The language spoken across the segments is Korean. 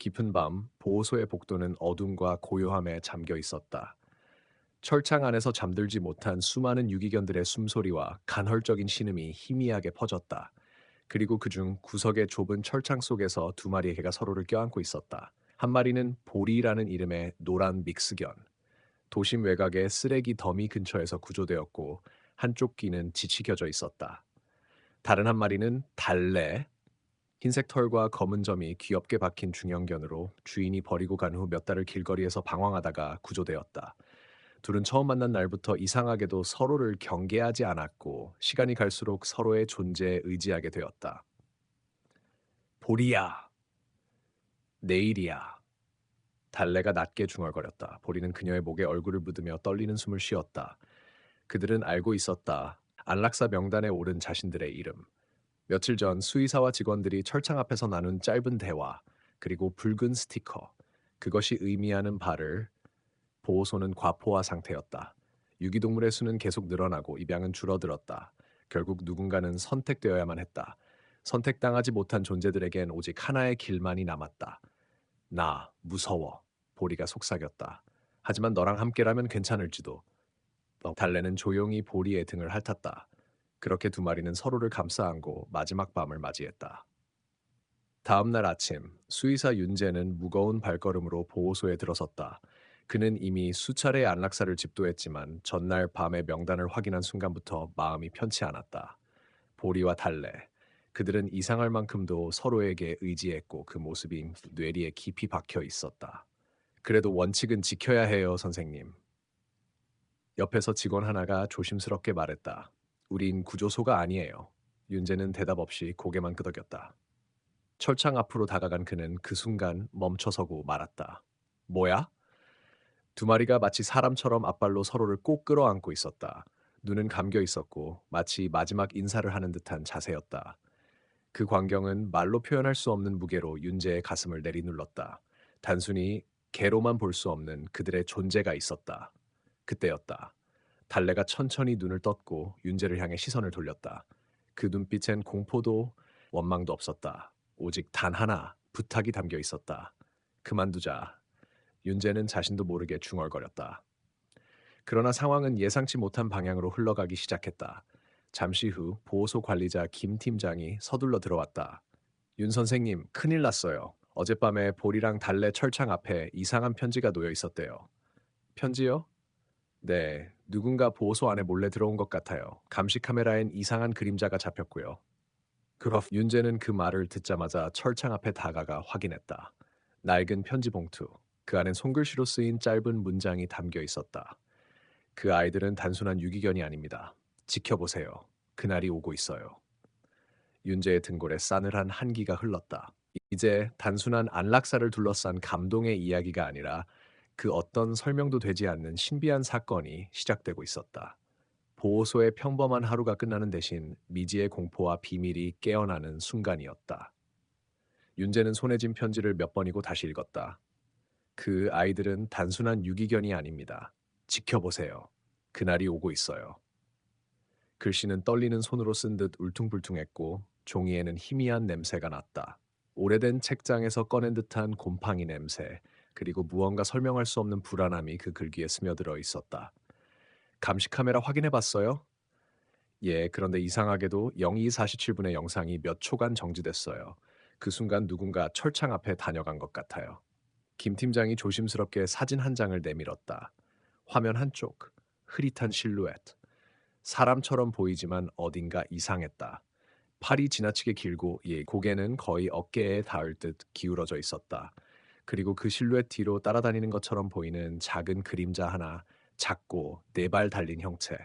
깊은 밤, 보호소의 복도는 어둠과 고요함에 잠겨 있었다. 철창 안에서 잠들지 못한 수많은 유기견들의 숨소리와 간헐적인 신음이 희미하게 퍼졌다. 그리고 그중 구석의 좁은 철창 속에서 두 마리의 개가 서로를 껴안고 있었다. 한 마리는 보리라는 이름의 노란 믹스견. 도심 외곽의 쓰레기 더미 근처에서 구조되었고 한쪽 귀는 지치겨져 있었다. 다른 한 마리는 달래, 흰색 털과 검은 점이 귀엽게 박힌 중형견으로 주인이 버리고 간 후 몇 달을 길거리에서 방황하다가 구조되었다. 둘은 처음 만난 날부터 이상하게도 서로를 경계하지 않았고 시간이 갈수록 서로의 존재에 의지하게 되었다. 보리야, 내일이야. 달래가 낮게 중얼거렸다. 보리는 그녀의 목에 얼굴을 묻으며 떨리는 숨을 쉬었다. 그들은 알고 있었다. 안락사 명단에 오른 자신들의 이름. 며칠 전 수의사와 직원들이 철창 앞에서 나눈 짧은 대화, 그리고 붉은 스티커. 그것이 의미하는 바를 보호소는 과포화 상태였다. 유기동물의 수는 계속 늘어나고 입양은 줄어들었다. 결국 누군가는 선택되어야만 했다. 선택당하지 못한 존재들에겐 오직 하나의 길만이 남았다. 나, 무서워. 보리가 속삭였다. 하지만 너랑 함께라면 괜찮을지도. 달래는 조용히 보리의 등을 핥았다. 그렇게 두 마리는 서로를 감싸 안고 마지막 밤을 맞이했다. 다음 날 아침, 수의사 윤재는 무거운 발걸음으로 보호소에 들어섰다. 그는 이미 수차례 안락사를 집도했지만 전날 밤의 명단을 확인한 순간부터 마음이 편치 않았다. 보리와 달래. 그들은 이상할 만큼도 서로에게 의지했고 그 모습이 뇌리에 깊이 박혀 있었다. 그래도 원칙은 지켜야 해요, 선생님. 옆에서 직원 하나가 조심스럽게 말했다. 우린 구조소가 아니에요. 윤재는 대답 없이 고개만 끄덕였다. 철창 앞으로 다가간 그는 그 순간 멈춰서고 말았다. 뭐야? 두 마리가 마치 사람처럼 앞발로 서로를 꼭 끌어안고 있었다. 눈은 감겨 있었고 마치 마지막 인사를 하는 듯한 자세였다. 그 광경은 말로 표현할 수 없는 무게로 윤재의 가슴을 내리눌렀다. 단순히 개로만 볼 수 없는 그들의 존재가 있었다. 그때였다. 달래가 천천히 눈을 떴고 윤재를 향해 시선을 돌렸다. 그 눈빛엔 공포도 원망도 없었다. 오직 단 하나 부탁이 담겨 있었다. 그만두자. 윤재는 자신도 모르게 중얼거렸다. 그러나 상황은 예상치 못한 방향으로 흘러가기 시작했다. 잠시 후 보호소 관리자 김 팀장이 서둘러 들어왔다. 윤 선생님, 큰일 났어요. 어젯밤에 볼이랑 달래 철창 앞에 이상한 편지가 놓여 있었대요. 편지요? 네, 누군가 보호소 안에 몰래 들어온 것 같아요. 감시 카메라엔 이상한 그림자가 잡혔고요. 윤재는 그 말을 듣자마자 철창 앞에 다가가 확인했다. 낡은 편지 봉투. 그 안엔 손글씨로 쓰인 짧은 문장이 담겨 있었다. 그 아이들은 단순한 유기견이 아닙니다. 지켜보세요. 그날이 오고 있어요. 윤재의 등골에 싸늘한 한기가 흘렀다. 이제 단순한 안락사를 둘러싼 감동의 이야기가 아니라 그 어떤 설명도 되지 않는 신비한 사건이 시작되고 있었다. 보호소의 평범한 하루가 끝나는 대신 미지의 공포와 비밀이 깨어나는 순간이었다. 윤재는 손에 쥔 편지를 몇 번이고 다시 읽었다. 그 아이들은 단순한 유기견이 아닙니다. 지켜보세요. 그날이 오고 있어요. 글씨는 떨리는 손으로 쓴 듯 울퉁불퉁했고 종이에는 희미한 냄새가 났다. 오래된 책장에서 꺼낸 듯한 곰팡이 냄새, 그리고 무언가 설명할 수 없는 불안함이 그 글귀에 스며들어 있었다. 감시 카메라 확인해 봤어요? 예, 그런데 이상하게도 02:47분의 영상이 몇 초간 정지됐어요. 그 순간 누군가 철창 앞에 다녀간 것 같아요. 김 팀장이 조심스럽게 사진 한 장을 내밀었다. 화면 한쪽, 흐릿한 실루엣. 사람처럼 보이지만 어딘가 이상했다. 팔이 지나치게 길고 고개는 거의 어깨에 닿을 듯 기울어져 있었다. 그리고 그 실루엣 뒤로 따라다니는 것처럼 보이는 작은 그림자 하나, 작고 네 발 달린 형체.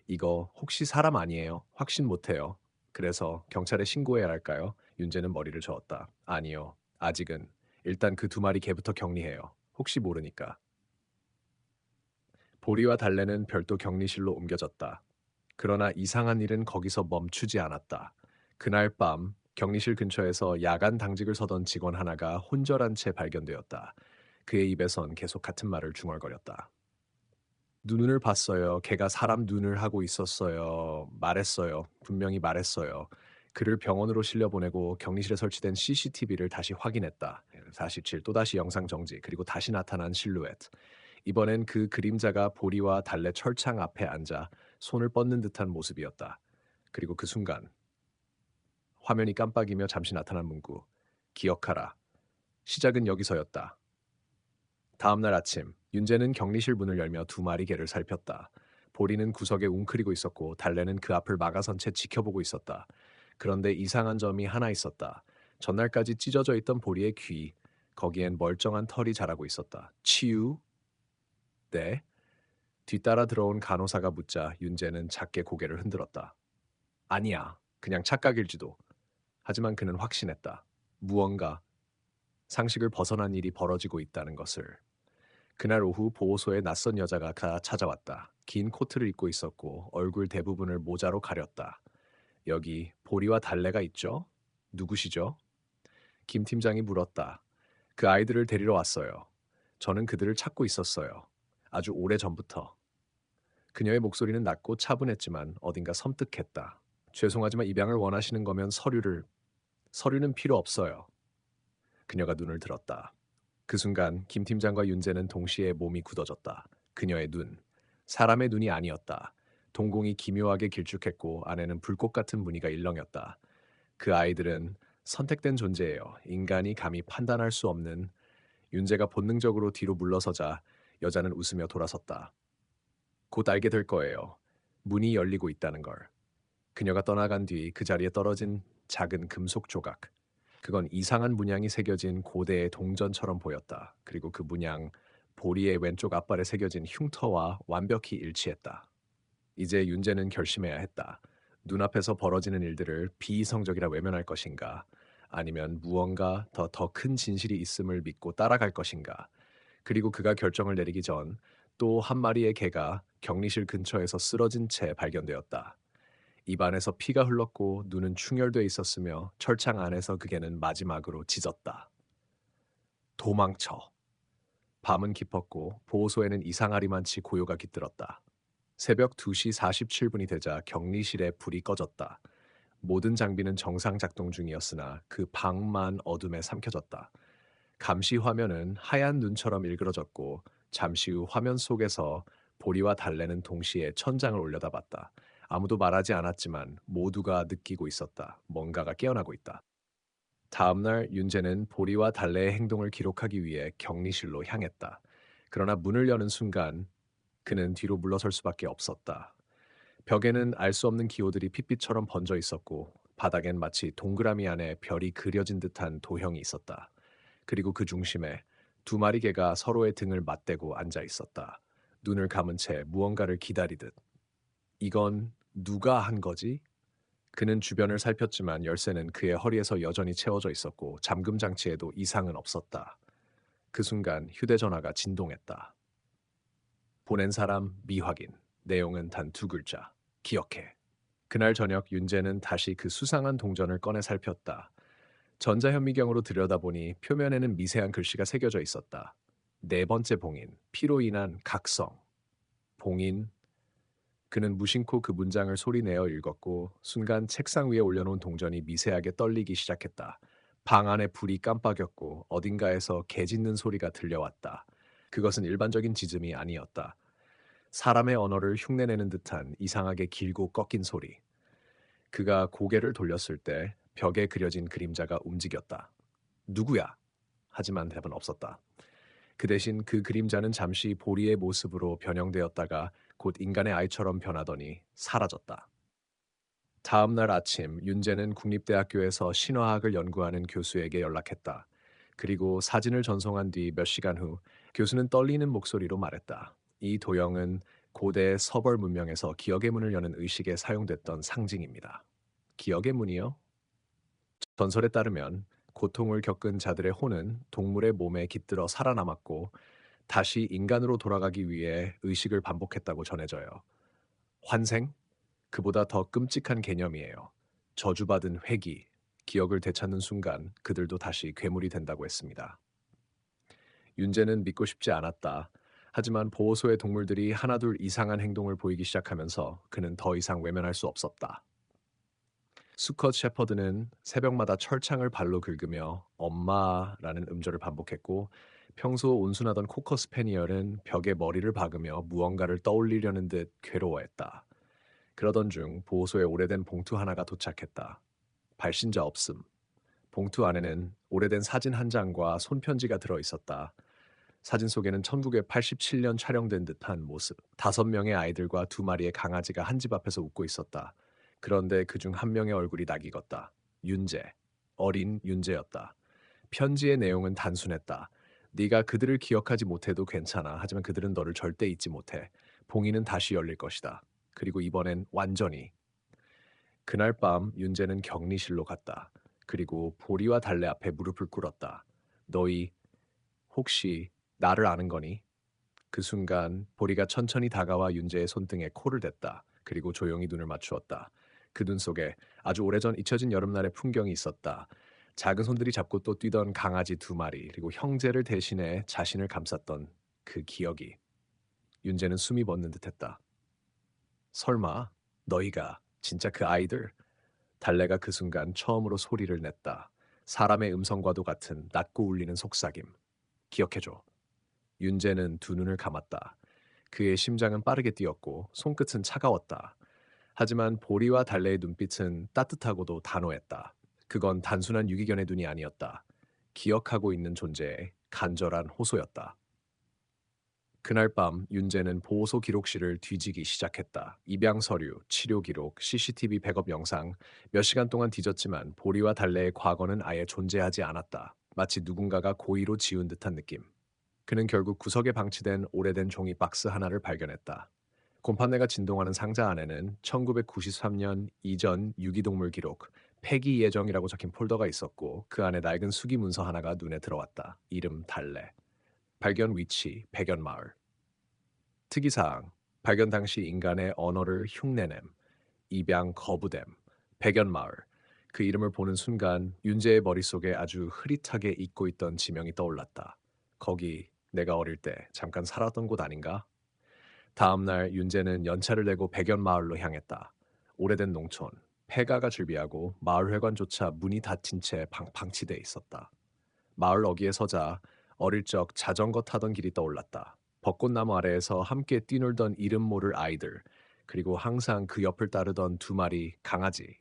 이거 혹시 사람 아니에요? 확신 못해요. 그래서 경찰에 신고해야 할까요? 윤재는 머리를 저었다. 아니요. 아직은. 일단 그 두 마리 개부터 격리해요. 혹시 모르니까. 보리와 달래는 별도 격리실로 옮겨졌다. 그러나 이상한 일은 거기서 멈추지 않았다. 그날 밤 격리실 근처에서 야간 당직을 서던 직원 하나가 혼절한 채 발견되었다. 그의 입에선 계속 같은 말을 중얼거렸다. 눈을 봤어요. 걔가 사람 눈을 하고 있었어요. 말했어요. 분명히 말했어요. 그를 병원으로 실려보내고 격리실에 설치된 CCTV를 다시 확인했다. 47, 또다시 영상 정지, 그리고 다시 나타난 실루엣. 이번엔 그 그림자가 보리와 달래 철창 앞에 앉아 손을 뻗는 듯한 모습이었다. 그리고 그 순간 화면이 깜빡이며 잠시 나타난 문구. 기억하라. 시작은 여기서였다. 다음 날 아침, 윤재는 격리실 문을 열며 두 마리 개를 살폈다. 보리는 구석에 웅크리고 있었고 달래는 그 앞을 막아선 채 지켜보고 있었다. 그런데 이상한 점이 하나 있었다. 전날까지 찢어져 있던 보리의 귀, 거기엔 멀쩡한 털이 자라고 있었다. 치유? 네? 뒤따라 들어온 간호사가 묻자 윤재는 작게 고개를 흔들었다. 아니야. 그냥 착각일지도. 하지만 그는 확신했다. 무언가 상식을 벗어난 일이 벌어지고 있다는 것을. 그날 오후 보호소에 낯선 여자가 찾아왔다. 긴 코트를 입고 있었고 얼굴 대부분을 모자로 가렸다. 여기 보리와 달래가 있죠? 누구시죠? 김 팀장이 물었다. 그 아이들을 데리러 왔어요. 저는 그들을 찾고 있었어요. 아주 오래 전부터. 그녀의 목소리는 낮고 차분했지만 어딘가 섬뜩했다. 죄송하지만 입양을 원하시는 거면 서류는 필요 없어요. 그녀가 눈을 들었다. 그 순간 김 팀장과 윤재는 동시에 몸이 굳어졌다. 그녀의 눈, 사람의 눈이 아니었다. 동공이 기묘하게 길쭉했고 안에는 불꽃 같은 무늬가 일렁였다. 그 아이들은 선택된 존재예요. 인간이 감히 판단할 수 없는. 윤재가 본능적으로 뒤로 물러서자 여자는 웃으며 돌아섰다. 곧 알게 될 거예요. 문이 열리고 있다는 걸. 그녀가 떠나간 뒤 그 자리에 떨어진 작은 금속 조각. 그건 이상한 문양이 새겨진 고대의 동전처럼 보였다. 그리고 그 문양, 보리의 왼쪽 앞발에 새겨진 흉터와 완벽히 일치했다. 이제 윤재는 결심해야 했다. 눈앞에서 벌어지는 일들을 비이성적이라 외면할 것인가, 아니면 무언가 더 큰 진실이 있음을 믿고 따라갈 것인가. 그리고 그가 결정을 내리기 전 또 한 마리의 개가 격리실 근처에서 쓰러진 채 발견되었다. 입안에서 피가 흘렀고 눈은 충혈돼 있었으며 철창 안에서 그 개는 마지막으로 짖었다. 도망쳐. 밤은 깊었고 보호소에는 이상하리만치 고요가 깃들었다. 새벽 2시 47분이 되자 격리실에 불이 꺼졌다. 모든 장비는 정상 작동 중이었으나 그 방만 어둠에 삼켜졌다. 감시 화면은 하얀 눈처럼 일그러졌고 잠시 후 화면 속에서 보리와 달래는 동시에 천장을 올려다봤다. 아무도 말하지 않았지만 모두가 느끼고 있었다. 뭔가가 깨어나고 있다. 다음 날 윤재는 보리와 달래의 행동을 기록하기 위해 격리실로 향했다. 그러나 문을 여는 순간 그는 뒤로 물러설 수밖에 없었다. 벽에는 알 수 없는 기호들이 핏빛처럼 번져 있었고 바닥엔 마치 동그라미 안에 별이 그려진 듯한 도형이 있었다. 그리고 그 중심에 두 마리 개가 서로의 등을 맞대고 앉아 있었다. 눈을 감은 채 무언가를 기다리듯. 이건 누가 한 거지? 그는 주변을 살폈지만 열쇠는 그의 허리에서 여전히 채워져 있었고 잠금 장치에도 이상은 없었다. 그 순간 휴대전화가 진동했다. 보낸 사람 미확인. 내용은 단 두 글자. 기억해. 그날 저녁 윤재는 다시 그 수상한 동전을 꺼내 살폈다. 전자현미경으로 들여다보니 표면에는 미세한 글씨가 새겨져 있었다. 네 번째 봉인, 피로 인한 각성. 봉인. 그는 무심코 그 문장을 소리내어 읽었고 순간 책상 위에 올려놓은 동전이 미세하게 떨리기 시작했다. 방 안에 불이 깜빡였고 어딘가에서 개 짖는 소리가 들려왔다. 그것은 일반적인 짖음이 아니었다. 사람의 언어를 흉내내는 듯한 이상하게 길고 꺾인 소리. 그가 고개를 돌렸을 때 벽에 그려진 그림자가 움직였다. 누구야? 하지만 답은 없었다. 그 대신 그 그림자는 잠시 보리의 모습으로 변형되었다가 곧 인간의 아이처럼 변하더니 사라졌다. 다음 날 아침 윤재는 국립대학교에서 신화학을 연구하는 교수에게 연락했다. 그리고 사진을 전송한 뒤 몇 시간 후 교수는 떨리는 목소리로 말했다. 이 도형은 고대 서벌 문명에서 기억의 문을 여는 의식에 사용됐던 상징입니다. 기억의 문이요? 전설에 따르면 고통을 겪은 자들의 혼은 동물의 몸에 깃들어 살아남았고 다시 인간으로 돌아가기 위해 의식을 반복했다고 전해져요. 환생? 그보다 더 끔찍한 개념이에요. 저주받은 회귀, 기억을 되찾는 순간 그들도 다시 괴물이 된다고 했습니다. 윤재는 믿고 싶지 않았다. 하지만 보호소의 동물들이 하나둘 이상한 행동을 보이기 시작하면서 그는 더 이상 외면할 수 없었다. 수컷 셰퍼드는 새벽마다 철창을 발로 긁으며 엄마라는 음절을 반복했고 평소 온순하던 코커 스패니얼은 벽에 머리를 박으며 무언가를 떠올리려는 듯 괴로워했다. 그러던 중 보호소에 오래된 봉투 하나가 도착했다. 발신자 없음. 봉투 안에는 오래된 사진 한 장과 손편지가 들어 있었다. 사진 속에는 1987년 촬영된 듯한 모습. 5명의 아이들과 2마리의 강아지가 한 집 앞에서 웃고 있었다. 그런데 그중 한 명의 얼굴이 낯익었다. 윤재. 어린 윤재였다. 편지의 내용은 단순했다. 네가 그들을 기억하지 못해도 괜찮아. 하지만 그들은 너를 절대 잊지 못해. 봉인은 다시 열릴 것이다. 그리고 이번엔 완전히. 그날 밤 윤재는 격리실로 갔다. 그리고 보리와 달래 앞에 무릎을 꿇었다. 너희 혹시 나를 아는 거니? 그 순간 보리가 천천히 다가와 윤재의 손등에 코를 댔다. 그리고 조용히 눈을 맞추었다. 그 눈 속에 아주 오래전 잊혀진 여름날의 풍경이 있었다. 작은 손들이 잡고 또 뛰던 강아지 2마리, 그리고 형제를 대신해 자신을 감쌌던 그 기억이. 윤재는 숨이 멎는 듯했다. 설마 너희가 진짜 그 아이들? 달래가 그 순간 처음으로 소리를 냈다. 사람의 음성과도 같은 낮고 울리는 속삭임. 기억해줘. 윤재는 2눈을 감았다. 그의 심장은 빠르게 뛰었고 손끝은 차가웠다. 하지만 보리와 달래의 눈빛은 따뜻하고도 단호했다. 그건 단순한 유기견의 눈이 아니었다. 기억하고 있는 존재의 간절한 호소였다. 그날 밤 윤재는 보호소 기록실을 뒤지기 시작했다. 입양 서류, 치료 기록, CCTV 백업 영상. 몇 시간 동안 뒤졌지만 보리와 달래의 과거는 아예 존재하지 않았다. 마치 누군가가 고의로 지운 듯한 느낌. 그는 결국 구석에 방치된 오래된 종이 박스 하나를 발견했다. 곰팡내가 진동하는 상자 안에는 1993년 이전 유기동물 기록, 폐기 예정이라고 적힌 폴더가 있었고 그 안에 낡은 수기 문서 하나가 눈에 들어왔다. 이름 달래. 발견 위치 백연 마을. 특이사항. 발견 당시 인간의 언어를 흉내냄, 입양 거부됨, 백연 마을. 그 이름을 보는 순간 윤재의 머릿속에 아주 흐릿하게 잊고 있던 지명이 떠올랐다. 거기 내가 어릴 때 잠깐 살았던 곳 아닌가? 다음 날 윤재는 연차를 내고 백연 마을로 향했다. 오래된 농촌, 폐가가 즐비하고 마을 회관조차 문이 닫힌 채 방치돼 있었다. 마을 어귀에 서자 어릴 적 자전거 타던 길이 떠올랐다. 벚꽃나무 아래에서 함께 뛰놀던 이름 모를 아이들, 그리고 항상 그 옆을 따르던 2마리 강아지.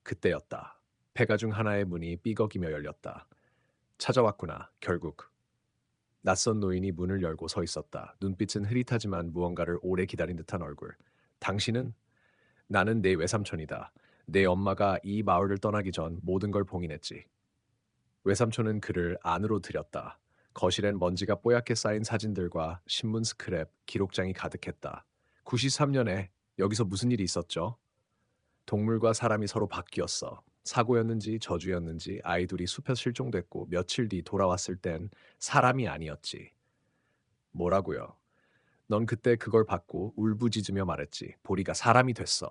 그때였다. 폐가 중 하나의 문이 삐걱이며 열렸다. 찾아왔구나, 결국. 낯선 노인이 문을 열고 서 있었다. 눈빛은 흐릿하지만 무언가를 오래 기다린 듯한 얼굴. 당신은? 나는 내 외삼촌이다. 내 엄마가 이 마을을 떠나기 전 모든 걸 봉인했지. 외삼촌은 그를 안으로 들였다. 거실엔 먼지가 뽀얗게 쌓인 사진들과 신문 스크랩, 기록장이 가득했다. 93년에 여기서 무슨 일이 있었죠? 동물과 사람이 서로 바뀌었어. 사고였는지 저주였는지 아이 둘이 숲에서 실종됐고 며칠 뒤 돌아왔을 땐 사람이 아니었지. 뭐라고요? 넌 그때 그걸 받고 울부짖으며 말했지. 보리가 사람이 됐어.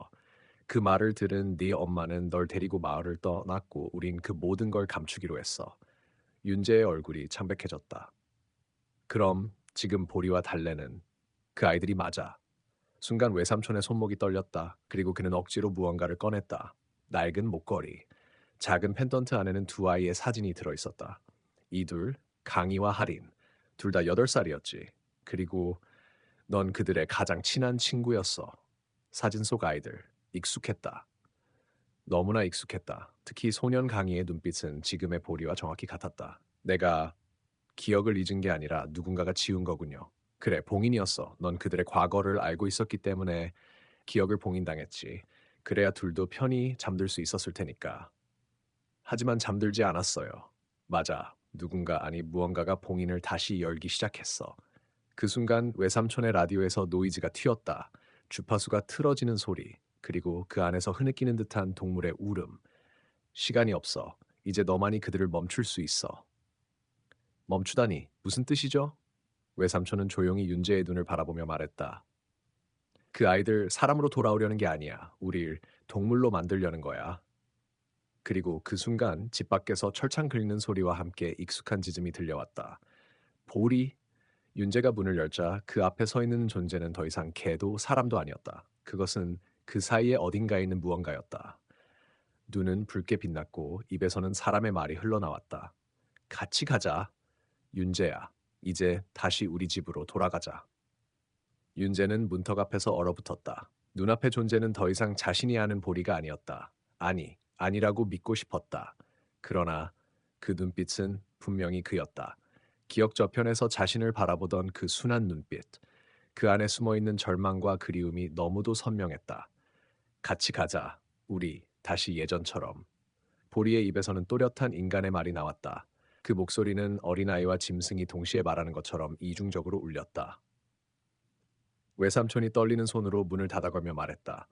그 말을 들은 네 엄마는 널 데리고 마을을 떠났고 우린 그 모든 걸 감추기로 했어. 윤재의 얼굴이 창백해졌다. 그럼 지금 보리와 달래는 그 아이들이 맞아. 순간 외삼촌의 손목이 떨렸다. 그리고 그는 억지로 무언가를 꺼냈다. 낡은 목걸이. 작은 펜던트 안에는 2아이의 사진이 들어있었다. 이 둘, 강희와 할인. 둘 다 8살이었지. 그리고 넌 그들의 가장 친한 친구였어. 사진 속 아이들. 익숙했다. 너무나 익숙했다. 특히 소년 강희의 눈빛은 지금의 보리와 정확히 같았다. 내가 기억을 잊은 게 아니라 누군가가 지운 거군요. 그래, 봉인이었어. 넌 그들의 과거를 알고 있었기 때문에 기억을 봉인당했지. 그래야 둘도 편히 잠들 수 있었을 테니까. 하지만 잠들지 않았어요. 맞아. 누군가 아니 무언가가 봉인을 다시 열기 시작했어. 그 순간 외삼촌의 라디오에서 노이즈가 튀었다. 주파수가 틀어지는 소리, 그리고 그 안에서 흐느끼는 듯한 동물의 울음. 시간이 없어. 이제 너만이 그들을 멈출 수 있어. 멈추다니, 무슨 뜻이죠? 외삼촌은 조용히 윤재의 눈을 바라보며 말했다. 그 아이들 사람으로 돌아오려는 게 아니야. 우릴 동물로 만들려는 거야. 그리고 그 순간 집 밖에서 철창 긁는 소리와 함께 익숙한 짖음이 들려왔다. 보리. 윤재가 문을 열자 그 앞에 서 있는 존재는 더 이상 개도 사람도 아니었다. 그것은 그 사이에 어딘가에 있는 무언가였다. 눈은 붉게 빛났고 입에서는 사람의 말이 흘러나왔다. 같이 가자. 윤재야, 이제 다시 우리 집으로 돌아가자. 윤재는 문턱 앞에서 얼어붙었다. 눈앞의 존재는 더 이상 자신이 아는 보리가 아니었다. 아니라고 믿고 싶었다. 그러나 그 눈빛은 분명히 그였다. 기억 저편에서 자신을 바라보던 그 순한 눈빛. 그 안에 숨어있는 절망과 그리움이 너무도 선명했다. 같이 가자. 우리 다시 예전처럼. 보리의 입에서는 또렷한 인간의 말이 나왔다. 그 목소리는 어린아이와 짐승이 동시에 말하는 것처럼 이중적으로 울렸다. 외삼촌이 떨리는 손으로 문을 닫아가며 말했다.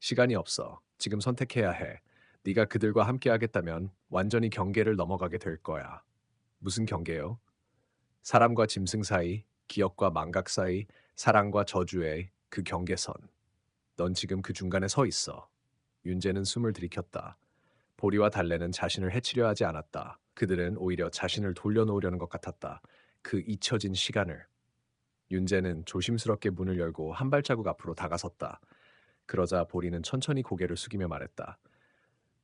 시간이 없어. 지금 선택해야 해. 네가 그들과 함께 하겠다면 완전히 경계를 넘어가게 될 거야. 무슨 경계요? 사람과 짐승 사이, 기억과 망각 사이, 사랑과 저주의 그 경계선. 넌 지금 그 중간에 서 있어. 윤재는 숨을 들이켰다. 보리와 달래는 자신을 해치려 하지 않았다. 그들은 오히려 자신을 돌려놓으려는 것 같았다. 그 잊혀진 시간을. 윤재는 조심스럽게 문을 열고 한 발자국 앞으로 다가섰다. 그러자 보리는 천천히 고개를 숙이며 말했다.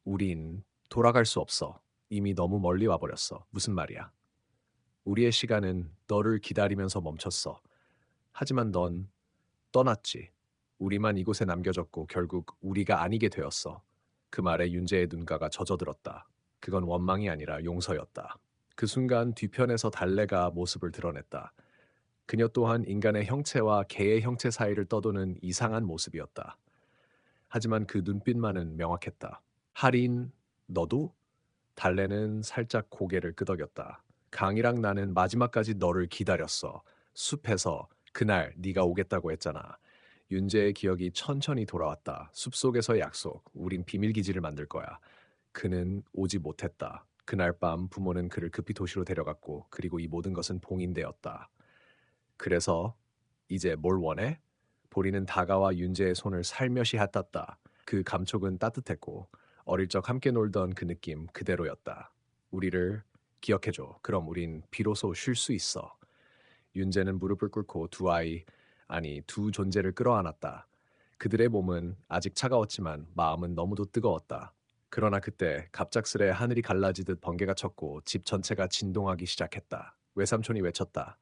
우린 돌아갈 수 없어. 이미 너무 멀리 와버렸어. 무슨 말이야? 우리의 시간은 너를 기다리면서 멈췄어. 하지만 넌 떠났지. 우리만 이곳에 남겨졌고 결국 우리가 아니게 되었어. 그 말에 윤재의 눈가가 젖어들었다. 그건 원망이 아니라 용서였다. 그 순간 뒤편에서 달래가 모습을 드러냈다. 그녀 또한 인간의 형체와 개의 형체 사이를 떠도는 이상한 모습이었다. 하지만 그 눈빛만은 명확했다. 할인, 너도? 달래는 살짝 고개를 끄덕였다. 강이랑 나는 마지막까지 너를 기다렸어. 숲에서 그날 네가 오겠다고 했잖아. 윤재의 기억이 천천히 돌아왔다. 숲속에서의 약속. 우린 비밀기지를 만들 거야. 그는 오지 못했다. 그날 밤 부모는 그를 급히 도시로 데려갔고 그리고 이 모든 것은 봉인되었다. 그래서 이제 뭘 원해? 보리는 다가와 윤재의 손을 살며시 핫떴다. 그 감촉은 따뜻했고 어릴 적 함께 놀던 그 느낌 그대로였다. 우리를 기억해줘. 그럼 우린 비로소 쉴 수 있어. 윤재는 무릎을 꿇고 두 존재를 끌어안았다. 그들의 몸은 아직 차가웠지만 마음은 너무도 뜨거웠다. 그러나 그때 갑작스레 하늘이 갈라지듯 번개가 쳤고 집 전체가 진동하기 시작했다. 외삼촌이 외쳤다.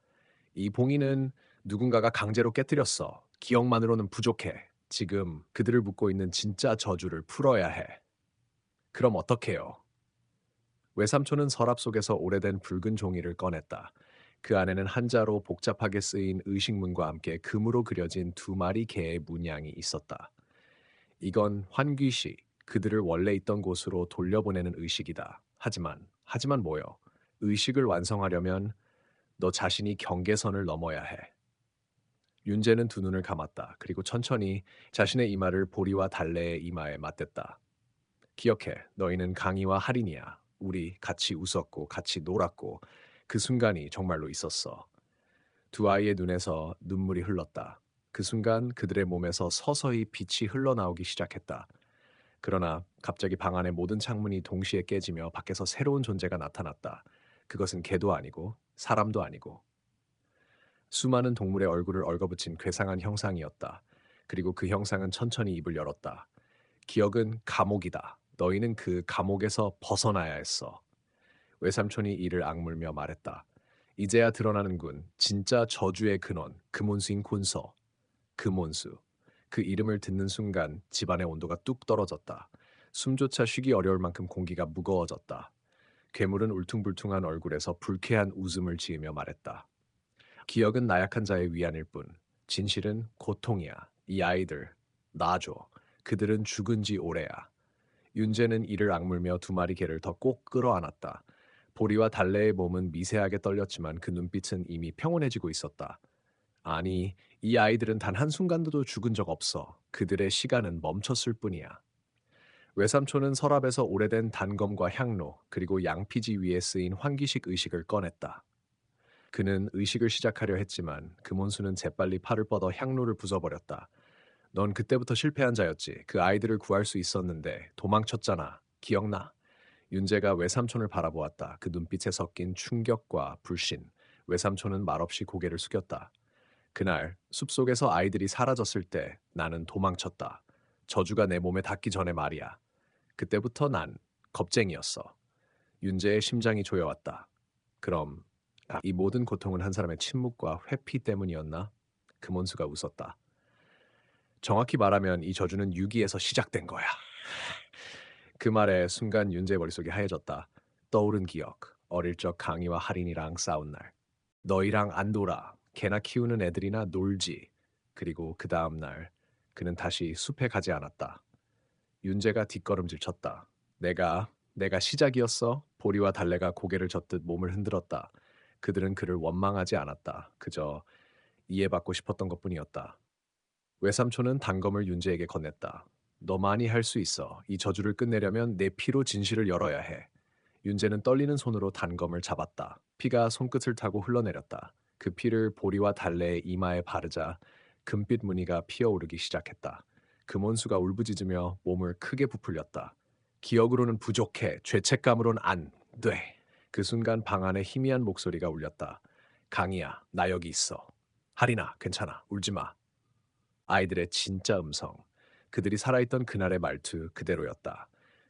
이 봉인은 누군가가 강제로 깨뜨렸어. 기억만으로는 부족해. 지금 그들을 묶고 있는 진짜 저주를 풀어야 해. 그럼 어떡해요? 외삼촌은 서랍 속에서 오래된 붉은 종이를 꺼냈다. 그 안에는 한자로 복잡하게 쓰인 의식문과 함께 금으로 그려진 두 마리 개의 문양이 있었다. 이건 환귀시, 그들을 원래 있던 곳으로 돌려보내는 의식이다. 하지만 뭐요? 의식을 완성하려면 너 자신이 경계선을 넘어야 해. 윤재는 두 눈을 감았다. 그리고 천천히 자신의 이마를 보리와 달래의 이마에 맞댔다. 기억해, 너희는 강희와 할인이야. 우리 같이 웃었고 같이 놀았고 그 순간이 정말로 있었어. 두 아이의 눈에서 눈물이 흘렀다. 그 순간 그들의 몸에서 서서히 빛이 흘러나오기 시작했다. 그러나 갑자기 방 안의 모든 창문이 동시에 깨지며 밖에서 새로운 존재가 나타났다. 그것은 개도 아니고 사람도 아니고 수많은 동물의 얼굴을 얽어붙인 괴상한 형상이었다. 그리고 그 형상은 천천히 입을 열었다. 기억은 감옥이다. 너희는 그 감옥에서 벗어나야 했어. 외삼촌이 이를 악물며 말했다. 이제야 드러나는군. 진짜 저주의 근원, 금온수인 곤서. 금온수. 그 이름을 듣는 순간 집안의 온도가 뚝 떨어졌다. 숨조차 쉬기 어려울 만큼 공기가 무거워졌다. 괴물은 울퉁불퉁한 얼굴에서 불쾌한 웃음을 지으며 말했다. 기억은 나약한 자의 위안일 뿐. 진실은 고통이야. 이 아이들, 놔줘. 그들은 죽은 지 오래야. 윤재는 이를 악물며 두 마리 개를 더 꼭 끌어안았다. 보리와 달래의 몸은 미세하게 떨렸지만 그 눈빛은 이미 평온해지고 있었다. 아니, 이 아이들은 단 한순간도 죽은 적 없어. 그들의 시간은 멈췄을 뿐이야. 외삼촌은 서랍에서 오래된 단검과 향로, 그리고 양피지 위에 쓰인 환기식 의식을 꺼냈다. 그는 의식을 시작하려 했지만 금온수는 재빨리 팔을 뻗어 향로를 부숴버렸다. 넌 그때부터 실패한 자였지. 그 아이들을 구할 수 있었는데 도망쳤잖아. 기억나? 윤재가 외삼촌을 바라보았다. 그 눈빛에 섞인 충격과 불신. 외삼촌은 말없이 고개를 숙였다. 그날 숲속에서 아이들이 사라졌을 때 나는 도망쳤다. 저주가 내 몸에 닿기 전에 말이야. 그때부터 난 겁쟁이였어. 윤재의 심장이 조여왔다. 그럼 이 모든 고통은 한 사람의 침묵과 회피 때문이었나? 금원수가 웃었다. 정확히 말하면 이 저주는 유기에서 시작된 거야. 그 말에 순간 윤재 머릿속이 하얘졌다. 떠오른 기억. 어릴 적 강희와 할인이랑 싸운 날. 너희랑 안 놀아. 개나 키우는 애들이나 놀지. 그리고 그 다음 날 그는 다시 숲에 가지 않았다. 윤재가 뒷걸음질 쳤다. 내가 시작이었어. 보리와 달래가 고개를 젓듯 몸을 흔들었다. 그들은 그를 원망하지 않았다. 그저 이해받고 싶었던 것뿐이었다. 외삼촌은 단검을 윤재에게 건넸다. 너만이 할 수 있어. 이 저주를 끝내려면 내 피로 진실을 열어야 해. 윤재는 떨리는 손으로 단검을 잡았다. 피가 손끝을 타고 흘러내렸다. 그 피를 보리와 달래의 이마에 바르자 금빛 무늬가 피어오르기 시작했다. 금원수가 울부짖으며 몸을 크게 부풀렸다. 기억으로는 부족해. 죄책감으론 안 돼. 그 순간 방 안에 희미한 목소리가 울렸다. 강이야, 나 여기 있어. 할인아, 괜찮아. 울지 마. 아이들의 진짜 음성. 그들이 살아있던 그날의 말투 그대로였다.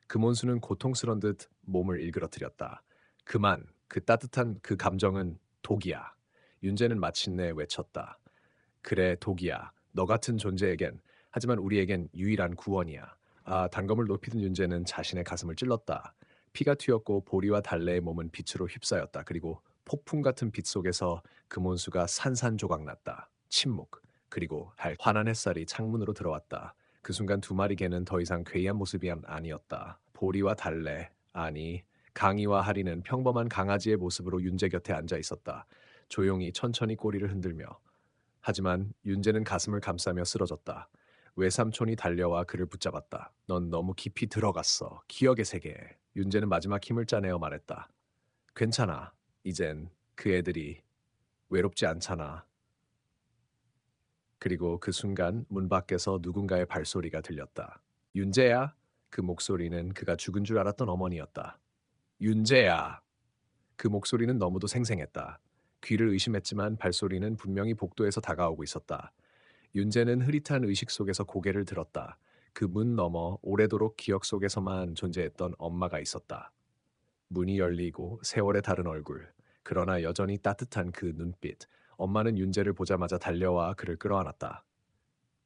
금원수는 고통스런 듯 몸을 일그러뜨렸다. 그만, 그 따뜻한 그 감정은 독이야. 윤재는 마침내 외쳤다. 그래, 독이야. 너 같은 존재에겐, 하지만 우리에겐 유일한 구원이야. 단검을 높이 든 윤재는 자신의 가슴을 찔렀다. 피가 튀었고 보리와 달래의 몸은 빛으로 휩싸였다. 그리고 폭풍 같은 빛 속에서 금원수가 산산조각났다. 침묵. 그리고 환한 햇살이 창문으로 들어왔다. 그 순간 두 마리 개는 더 이상 괴이한 모습이 아니었다. 보리와 달래, 아니 강이와 하리는 평범한 강아지의 모습으로 윤재 곁에 앉아 있었다. 조용히 천천히 꼬리를 흔들며. 하지만 윤재는 가슴을 감싸며 쓰러졌다. 외삼촌이 달려와 그를 붙잡았다. 넌 너무 깊이 들어갔어. 기억의 세계에. 윤재는 마지막 힘을 짜내어 말했다. 괜찮아. 이젠 그 애들이 외롭지 않잖아. 그리고 그 순간 문 밖에서 누군가의 발소리가 들렸다. 윤재야? 그 목소리는 그가 죽은 줄 알았던 어머니였다. 윤재야! 그 목소리는 너무도 생생했다. 귀를 의심했지만 발소리는 분명히 복도에서 다가오고 있었다. 윤재는 흐릿한 의식 속에서 고개를 들었다. 그 문 너머 오래도록 기억 속에서만 존재했던 엄마가 있었다. 문이 열리고 세월의 다른 얼굴, 그러나 여전히 따뜻한 그 눈빛. 엄마는 윤재를 보자마자 달려와 그를 끌어안았다.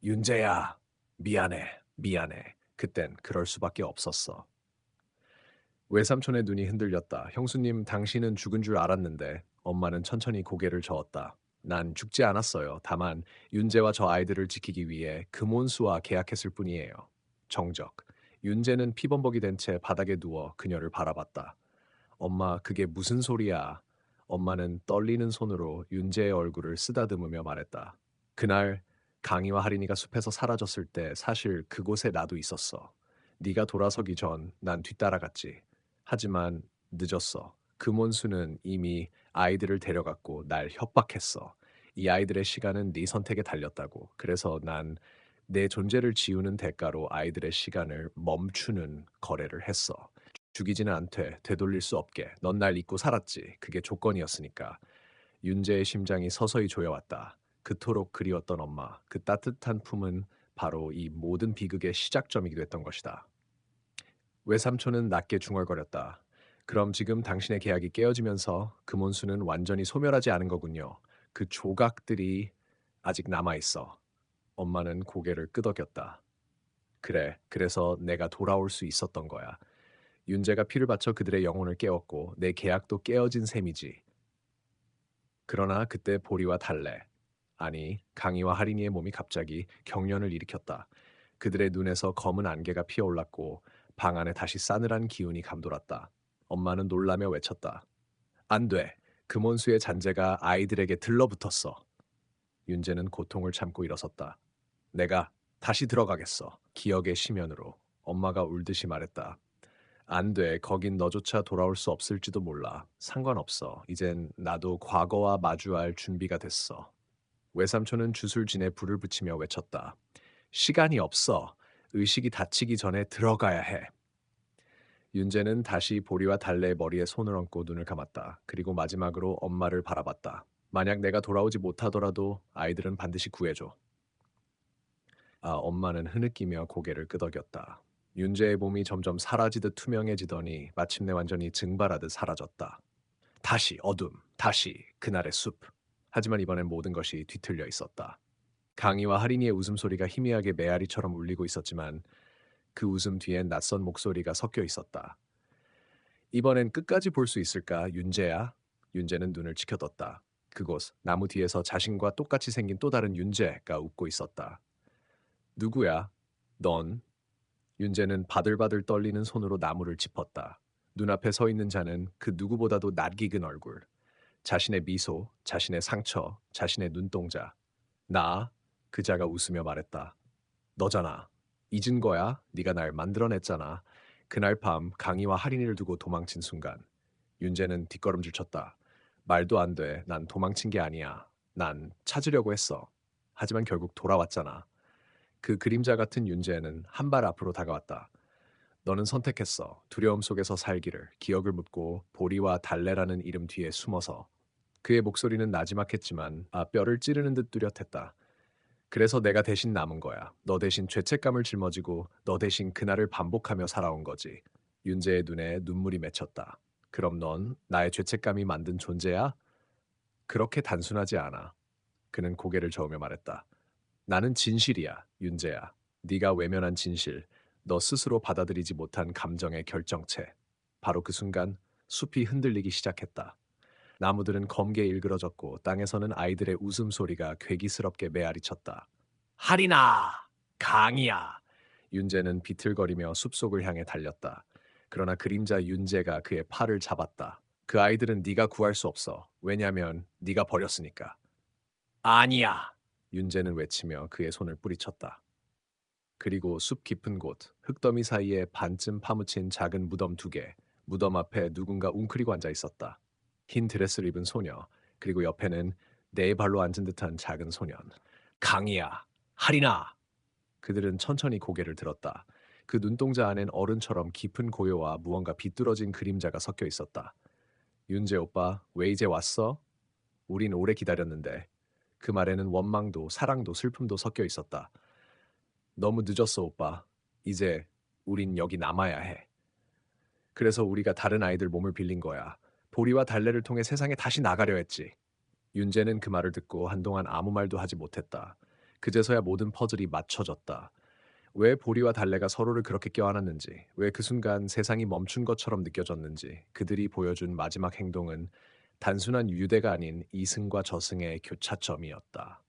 윤재야, 미안해. 그땐 그럴 수밖에 없었어. 외삼촌의 눈이 흔들렸다. 형수님, 당신은 죽은 줄 알았는데. 엄마는 천천히 고개를 저었다. 난 죽지 않았어요. 다만 윤재와 저 아이들을 지키기 위해 금혼수와 계약했을 뿐이에요. 정적. 윤재는 피범벅이 된 채 바닥에 누워 그녀를 바라봤다. 엄마, 그게 무슨 소리야? 엄마는 떨리는 손으로 윤재의 얼굴을 쓰다듬으며 말했다. 그날 강희와 할인이가 숲에서 사라졌을 때 사실 그곳에 나도 있었어. 네가 돌아서기 전 난 뒤따라갔지. 하지만 늦었어. 금원수는 이미 아이들을 데려갔고 날 협박했어. 이 아이들의 시간은 네 선택에 달렸다고. 그래서 난 내 존재를 지우는 대가로 아이들의 시간을 멈추는 거래를 했어. 죽이지는 않되 되돌릴 수 없게. 넌 날 잊고 살았지. 그게 조건이었으니까. 윤재의 심장이 서서히 조여왔다. 그토록 그리웠던 엄마, 그 따뜻한 품은 바로 이 모든 비극의 시작점이기도 했던 것이다. 외삼촌은 낮게 중얼거렸다. 그럼 지금 당신의 계약이 깨어지면서 금혼수는 완전히 소멸하지 않은 거군요. 그 조각들이 아직 남아있어. 엄마는 고개를 끄덕였다. 그래, 그래서 내가 돌아올 수 있었던 거야. 윤재가 피를 바쳐 그들의 영혼을 깨웠고 내 계약도 깨어진 셈이지. 그러나 그때 보리와 달래, 아니 강희와 할인이의 몸이 갑자기 경련을 일으켰다. 그들의 눈에서 검은 안개가 피어올랐고 방 안에 다시 싸늘한 기운이 감돌았다. 엄마는 놀라며 외쳤다. 안 돼. 금원수의 잔재가 아이들에게 들러붙었어. 윤재는 고통을 참고 일어섰다. 내가 다시 들어가겠어. 기억의 심연으로. 엄마가 울듯이 말했다. 안 돼. 거긴 너조차 돌아올 수 없을지도 몰라. 상관없어. 이젠 나도 과거와 마주할 준비가 됐어. 외삼촌은 주술진에 불을 붙이며 외쳤다. 시간이 없어. 의식이 닫히기 전에 들어가야 해. 윤재는 다시 보리와 달래의 머리에 손을 얹고 눈을 감았다. 그리고 마지막으로 엄마를 바라봤다. 만약 내가 돌아오지 못하더라도 아이들은 반드시 구해줘. 엄마는 흐느끼며 고개를 끄덕였다. 윤재의 몸이 점점 사라지듯 투명해지더니 마침내 완전히 증발하듯 사라졌다. 다시 어둠, 다시 그날의 숲. 하지만 이번엔 모든 것이 뒤틀려 있었다. 강희와 할인이의 웃음소리가 희미하게 메아리처럼 울리고 있었지만 그 웃음 뒤엔 낯선 목소리가 섞여 있었다. 이번엔 끝까지 볼 수 있을까, 윤재야? 윤재는 눈을 치켜떴다. 그곳 나무 뒤에서 자신과 똑같이 생긴 또 다른 윤재가 웃고 있었다. 누구야? 넌? 윤재는 바들바들 떨리는 손으로 나무를 짚었다. 눈앞에 서 있는 자는 그 누구보다도 낯익은 얼굴, 자신의 미소, 자신의 상처, 자신의 눈동자. 나? 그 자가 웃으며 말했다. 너잖아. 잊은 거야? 네가 날 만들어냈잖아. 그날 밤 강희와 할인이를 두고 도망친 순간 윤재는 뒷걸음질 쳤다. 말도 안 돼. 난 도망친 게 아니야. 난 찾으려고 했어. 하지만 결국 돌아왔잖아. 그 그림자 같은 윤재는 한 발 앞으로 다가왔다. 너는 선택했어. 두려움 속에서 살기를, 기억을 묻고 보리와 달래라는 이름 뒤에 숨어서. 그의 목소리는 나지막했지만 뼈를 찌르는 듯 뚜렷했다. 그래서 내가 대신 남은 거야. 너 대신 죄책감을 짊어지고 너 대신 그날을 반복하며 살아온 거지. 윤재의 눈에 눈물이 맺혔다. 그럼 넌 나의 죄책감이 만든 존재야? 그렇게 단순하지 않아. 그는 고개를 저으며 말했다. 나는 진실이야, 윤재야. 네가 외면한 진실, 너 스스로 받아들이지 못한 감정의 결정체. 바로 그 순간 숲이 흔들리기 시작했다. 나무들은 검게 일그러졌고 땅에서는 아이들의 웃음소리가 괴기스럽게 메아리쳤다. 할인아! 강이야! 윤재는 비틀거리며 숲속을 향해 달렸다. 그러나 그림자 윤재가 그의 팔을 잡았다. 그 아이들은 네가 구할 수 없어. 왜냐면 네가 버렸으니까. 아니야! 윤재는 외치며 그의 손을 뿌리쳤다. 그리고 숲 깊은 곳, 흙더미 사이에 반쯤 파묻힌 작은 무덤 두 개, 무덤 앞에 누군가 웅크리고 앉아 있었다. 흰 드레스를 입은 소녀, 그리고 옆에는 네 발로 앉은 듯한 작은 소년. 강이야, 할인아. 그들은 천천히 고개를 들었다. 그 눈동자 안엔 어른처럼 깊은 고요와 무언가 비뚤어진 그림자가 섞여 있었다. 윤재 오빠, 왜 이제 왔어? 우린 오래 기다렸는데. 그 말에는 원망도 사랑도 슬픔도 섞여 있었다. 너무 늦었어, 오빠. 이제 우린 여기 남아야 해. 그래서 우리가 다른 아이들 몸을 빌린 거야. 보리와 달래를 통해 세상에 다시 나가려 했지. 윤재는 그 말을 듣고 한동안 아무 말도 하지 못했다. 그제서야 모든 퍼즐이 맞춰졌다. 왜 보리와 달래가 서로를 그렇게 껴안았는지, 왜 그 순간 세상이 멈춘 것처럼 느껴졌는지, 그들이 보여준 마지막 행동은 단순한 유대가 아닌 이승과 저승의 교차점이었다.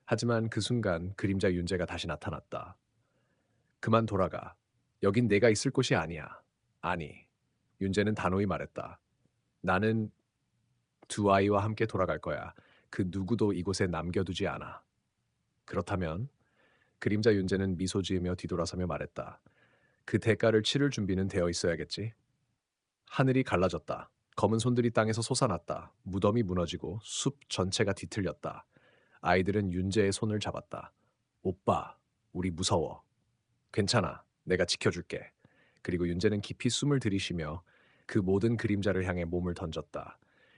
하지만 그 순간 그림자 윤재가 다시 나타났다. 그만 돌아가. 여긴 내가 있을 곳이 아니야. 아니, 윤재는 단호히 말했다. 나는 두 아이와 함께 돌아갈 거야. 그 누구도 이곳에 남겨두지 않아. 그렇다면 그림자 윤재는 미소 지으며 뒤돌아서며 말했다. 그 대가를 치를 준비는 되어 있어야겠지. 하늘이 갈라졌다. 검은 손들이 땅에서 솟아났다. 무덤이 무너지고 숲 전체가 뒤틀렸다. 아이들은 윤재의 손을 잡았다. 오빠, 우리 무서워. 괜찮아. 내가 지켜줄게. 그리고 윤재는 깊이 숨을 들이쉬며 그 모든 그림자를 향해 몸을 던졌다.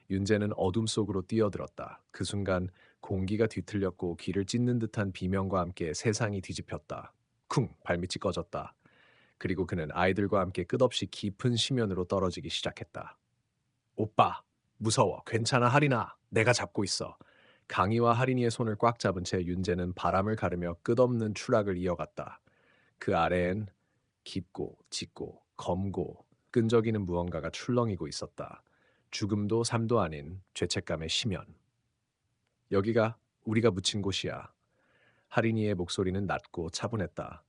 윤재는 어둠 속으로 뛰어들었다. 그 순간 공기가 뒤틀렸고 귀를 찢는 듯한 비명과 함께 세상이 뒤집혔다. 쿵! 발밑이 꺼졌다. 그리고 그는 아이들과 함께 끝없이 깊은 심연으로 떨어지기 시작했다. 오빠! 무서워. 괜찮아, 할인아. 내가 잡고 있어. 강희와 할인이의 손을 꽉 잡은 채 윤재는 바람을 가르며 끝없는 추락을 이어갔다. 그 아래엔 깊고 짙고 검고 끈적이는 무언가가 출렁이고 있었다. 죽음도 삶도 아닌 죄책감의 심연. 여기가 우리가 묻힌 곳이야. 할인이의 목소리는 낮고 차분했다.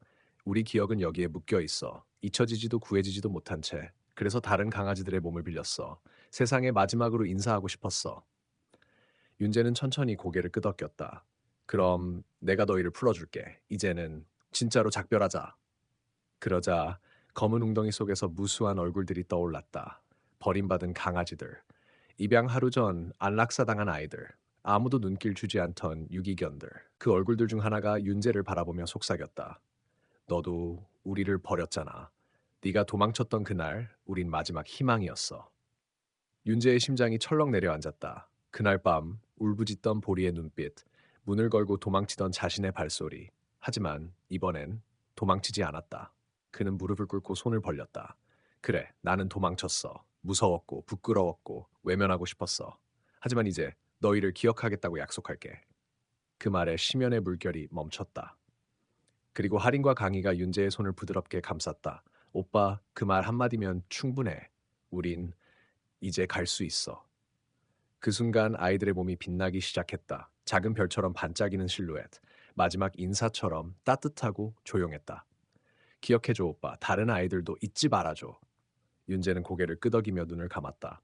우리 기억은 여기에 묶여 있어. 잊혀지지도 구해지지도 못한 채. 그래서 다른 강아지들의 몸을 빌렸어. 세상에 마지막으로 인사하고 싶었어. 윤재는 천천히 고개를 끄덕였다. 그럼 내가 너희를 풀어줄게. 이제는 진짜로 작별하자. 그러자 검은 웅덩이 속에서 무수한 얼굴들이 떠올랐다. 버림받은 강아지들, 입양 하루 전 안락사당한 아이들, 아무도 눈길 주지 않던 유기견들. 그 얼굴들 중 하나가 윤재를 바라보며 속삭였다. 너도 우리를 버렸잖아. 네가 도망쳤던 그날 우린 마지막 희망이었어. 윤재의 심장이 철렁 내려앉았다. 그날 밤 울부짖던 보리의 눈빛, 문을 걸고 도망치던 자신의 발소리. 하지만 이번엔 도망치지 않았다. 그는 무릎을 꿇고 손을 벌렸다. 그래, 나는 도망쳤어. 무서웠고 부끄러웠고 외면하고 싶었어. 하지만 이제 너희를 기억하겠다고 약속할게. 그 말에 심연의 물결이 멈췄다. 그리고 할인과 강희가 윤재의 손을 부드럽게 감쌌다. 오빠, 그 말 한마디면 충분해. 우린 이제 갈 수 있어. 그 순간 아이들의 몸이 빛나기 시작했다. 작은 별처럼 반짝이는 실루엣. 마지막 인사처럼 따뜻하고 조용했다. 기억해줘, 오빠. 다른 아이들도 잊지 말아줘. 윤재는 고개를 끄덕이며 눈을 감았다.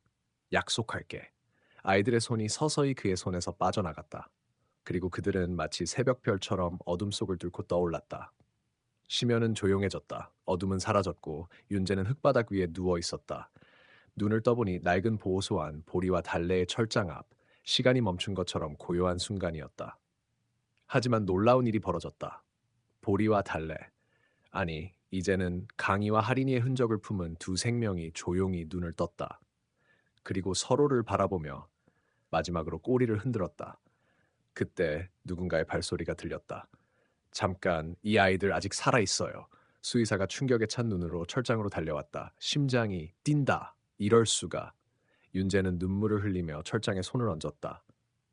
약속할게. 아이들의 손이 서서히 그의 손에서 빠져나갔다. 그리고 그들은 마치 새벽별처럼 어둠 속을 뚫고 떠올랐다. 심연은 조용해졌다. 어둠은 사라졌고 윤재는 흙바닥 위에 누워 있었다. 눈을 떠보니 낡은 보호소 안 보리와 달래의 철장 앞, 시간이 멈춘 것처럼 고요한 순간이었다. 하지만 놀라운 일이 벌어졌다. 보리와 달래, 아니 이제는 강희와 할인이의 흔적을 품은 두 생명이 조용히 눈을 떴다. 그리고 서로를 바라보며 마지막으로 꼬리를 흔들었다. 그때 누군가의 발소리가 들렸다. 잠깐, 이 아이들 아직 살아있어요. 수의사가 충격에 찬 눈으로 철장으로 달려왔다. 심장이 뛴다. 이럴 수가. 윤재는 눈물을 흘리며 철장에 손을 얹었다.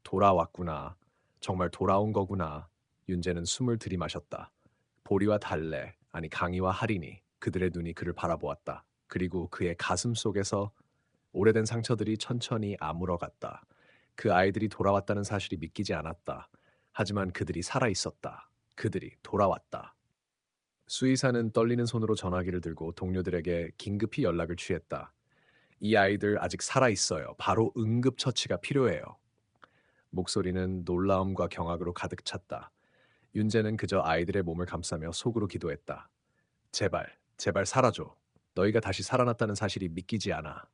돌아왔구나. 정말 돌아온 거구나. 윤재는 숨을 들이마셨다. 보리와 달래, 아니 강희와 할인이 그들의 눈이 그를 바라보았다. 그리고 그의 가슴 속에서 오래된 상처들이 천천히 아물어갔다. 그 아이들이 돌아왔다는 사실이 믿기지 않았다. 하지만 그들이 살아 있었다. 그들이 돌아왔다. 수의사는 떨리는 손으로 전화기를 들고 동료들에게 긴급히 연락을 취했다. 이 아이들 아직 살아 있어요. 바로 응급처치가 필요해요. 목소리는 놀라움과 경악으로 가득 찼다. 윤재는 그저 아이들의 몸을 감싸며 속으로 기도했다. 제발, 제발 살아줘. 너희가 다시 살아났다는 사실이 믿기지 않아.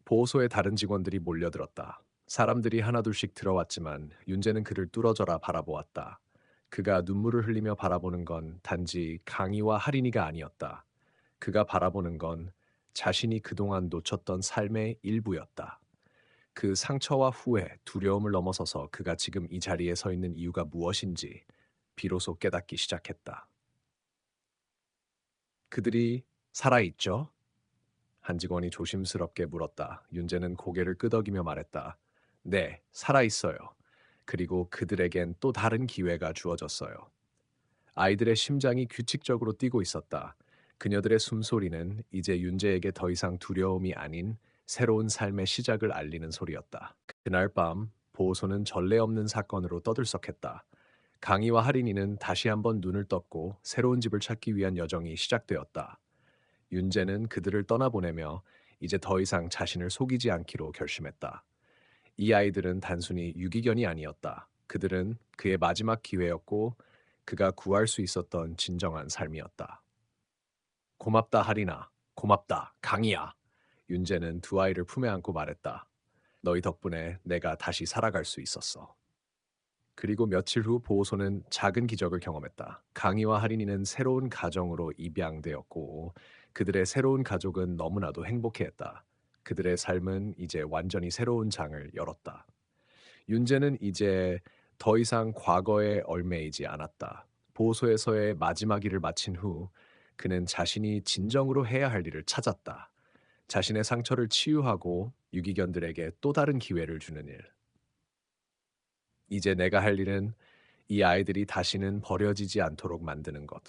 보호소의 다른 직원들이 몰려들었다. 사람들이 하나둘씩 들어왔지만 윤재는 그를 뚫어져라 바라보았다. 그가 눈물을 흘리며 바라보는 건 단지 강희와 할인이가 아니었다. 그가 바라보는 건 자신이 그동안 놓쳤던 삶의 일부였다. 그 상처와 후회, 두려움을 넘어서서 그가 지금 이 자리에 서 있는 이유가 무엇인지 비로소 깨닫기 시작했다. 그들이 살아있죠? 한 직원이 조심스럽게 물었다. 윤재는 고개를 끄덕이며 말했다. 네, 살아있어요. 그리고 그들에겐 또 다른 기회가 주어졌어요. 아이들의 심장이 규칙적으로 뛰고 있었다. 그녀들의 숨소리는 이제 윤재에게 더 이상 두려움이 아닌 새로운 삶의 시작을 알리는 소리였다. 그날 밤 보호소는 전례 없는 사건으로 떠들썩했다. 강희와 할인이는 다시 한번 눈을 떴고 새로운 집을 찾기 위한 여정이 시작되었다. 윤재는 그들을 떠나보내며 이제 더 이상 자신을 속이지 않기로 결심했다. 이 아이들은 단순히 유기견이 아니었다. 그들은 그의 마지막 기회였고 그가 구할 수 있었던 진정한 삶이었다. 고맙다 할인아. 고맙다 강희야. 윤재는 두 아이를 품에 안고 말했다. 너희 덕분에 내가 다시 살아갈 수 있었어. 그리고 며칠 후 보호소는 작은 기적을 경험했다. 강희와 할인이는 새로운 가정으로 입양되었고 그들의 새로운 가족은 너무나도 행복해했다. 그들의 삶은 이제 완전히 새로운 장을 열었다. 윤재는 이제 더 이상 과거에 얽매이지 않았다. 보호소에서의 마지막 일을 마친 후 그는 자신이 진정으로 해야 할 일을 찾았다. 자신의 상처를 치유하고 유기견들에게 또 다른 기회를 주는 일. 이제 내가 할 일은 이 아이들이 다시는 버려지지 않도록 만드는 것.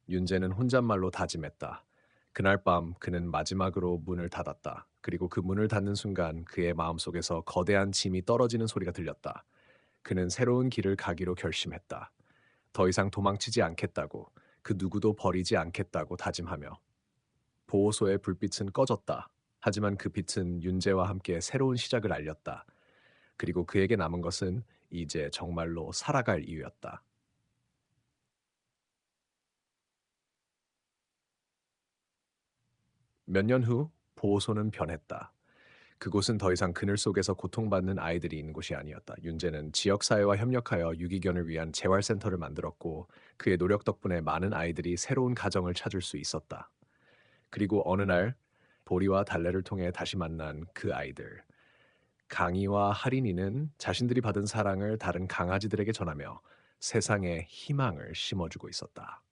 윤재는 혼잣말로 다짐했다. 그날 밤 그는 마지막으로 문을 닫았다. 그리고 그 문을 닫는 순간 그의 마음속에서 거대한 짐이 떨어지는 소리가 들렸다. 그는 새로운 길을 가기로 결심했다. 더 이상 도망치지 않겠다고, 그 누구도 버리지 않겠다고 다짐하며. 보호소의 불빛은 꺼졌다. 하지만 그 빛은 윤재와 함께 새로운 시작을 알렸다. 그리고 그에게 남은 것은 이제 정말로 살아갈 이유였다. 몇 년 후 보호소는 변했다. 그곳은 더 이상 그늘 속에서 고통받는 아이들이 있는 곳이 아니었다. 윤재는 지역사회와 협력하여 유기견을 위한 재활센터를 만들었고 그의 노력 덕분에 많은 아이들이 새로운 가정을 찾을 수 있었다. 그리고 어느 날 보리와 달래를 통해 다시 만난 그 아이들. 강희와 할인이는 자신들이 받은 사랑을 다른 강아지들에게 전하며 세상에 희망을 심어주고 있었다.